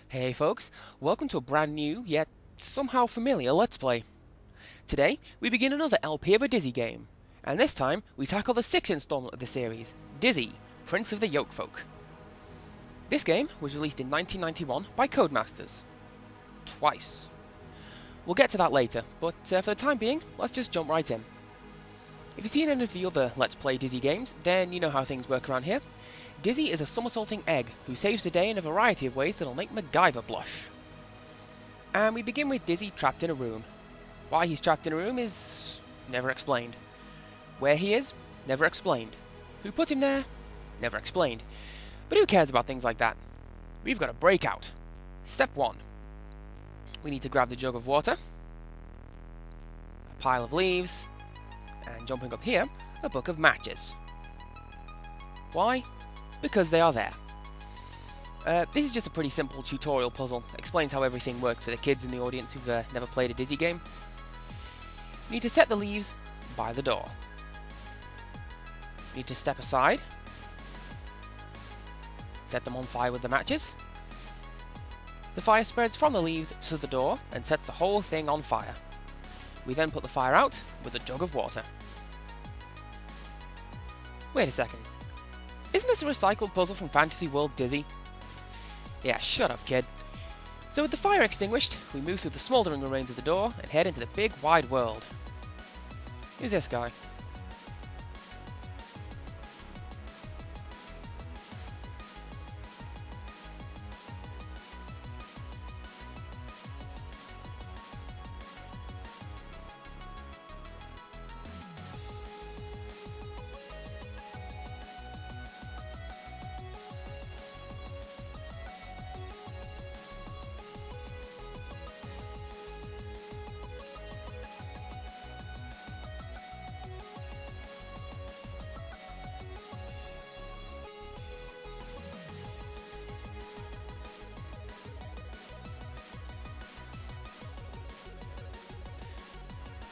Hey folks, welcome to a brand new, yet somehow familiar Let's Play. Today, we begin another LP of a Dizzy game, and this time we tackle the 6th installment of the series, Dizzy, Prince of the Yolkfolk. This game was released in 1991 by Codemasters. Twice. We'll get to that later, but for the time being, let's just jump right in. If you've seen any of the other Let's Play Dizzy games, then you know how things work around here. Dizzy is a somersaulting egg who saves the day in a variety of ways that'll make MacGyver blush. And we begin with Dizzy trapped in a room. Why he's trapped in a room is never explained. Where he is, never explained. Who put him there, never explained. But who cares about things like that? We've got a breakout. Step 1. We need to grab the jug of water, a pile of leaves, and jumping up here, a book of matches. Why? Because they are there. This is just a pretty simple tutorial puzzle. Explains how everything works for the kids in the audience who've never played a Dizzy game. You need to set the leaves by the door. You need to step aside. Set them on fire with the matches. The fire spreads from the leaves to the door and sets the whole thing on fire. We then put the fire out with a jug of water. Wait a second. Isn't this a recycled puzzle from Fantasy World Dizzy? Yeah, shut up, kid. So with the fire extinguished, we move through the smouldering remains of the door and head into the big wide world. Who's this guy?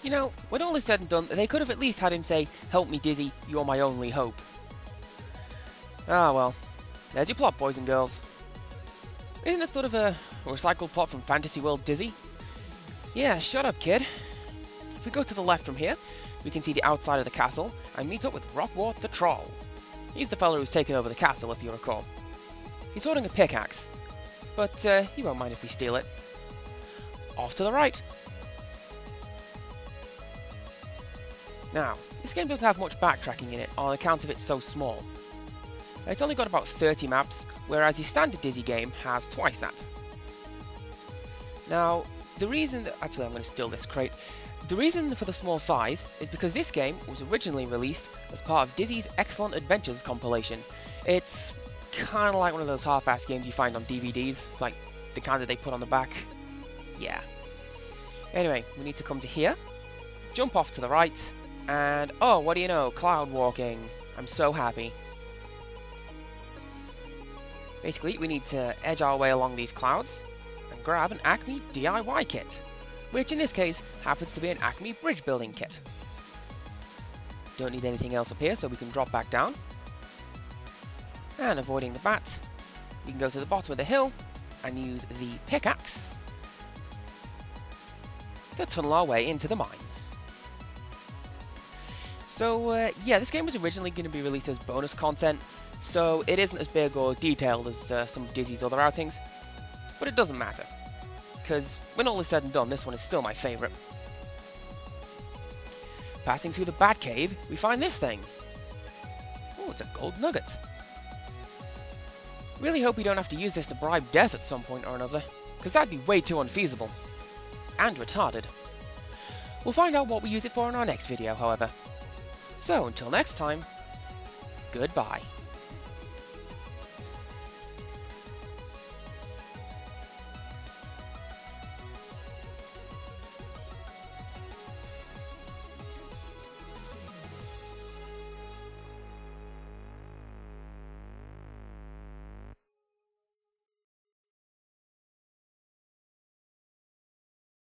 You know, when all is said and done, they could have at least had him say, "Help me, Dizzy, you're my only hope." Ah well, there's your plot, boys and girls. Isn't it sort of a recycled plot from Fantasy World Dizzy? Yeah, shut up, kid. If we go to the left from here, we can see the outside of the castle and meet up with Rockwart the Troll. He's the fellow who's taken over the castle, if you recall. He's holding a pickaxe, but he won't mind if we steal it. Off to the right. Now, this game doesn't have much backtracking in it on account of it's so small. It's only got about 30 maps, whereas your standard Dizzy game has twice that. Now, the reason that... Actually, I'm going to steal this crate. The reason for the small size is because this game was originally released as part of Dizzy's Excellent Adventures compilation. It's kind of like one of those half-assed games you find on DVDs, like the kind that they put on the back. Yeah. Anyway, we need to come to here, jump off to the right, and, oh, what do you know, cloud walking. I'm so happy. Basically, we need to edge our way along these clouds and grab an Acme DIY kit, which in this case happens to be an Acme bridge building kit. Don't need anything else up here, so we can drop back down. And avoiding the bat, we can go to the bottom of the hill and use the pickaxe to tunnel our way into the mines. So, yeah, this game was originally going to be released as bonus content, so it isn't as big or detailed as some of Dizzy's other outings, but it doesn't matter, because when all is said and done, this one is still my favourite. Passing through the Bat Cave, we find this thing. Oh, it's a gold nugget. Really hope we don't have to use this to bribe death at some point or another, because that'd be way too unfeasible. And retarded. We'll find out what we use it for in our next video, however. So, until next time, goodbye.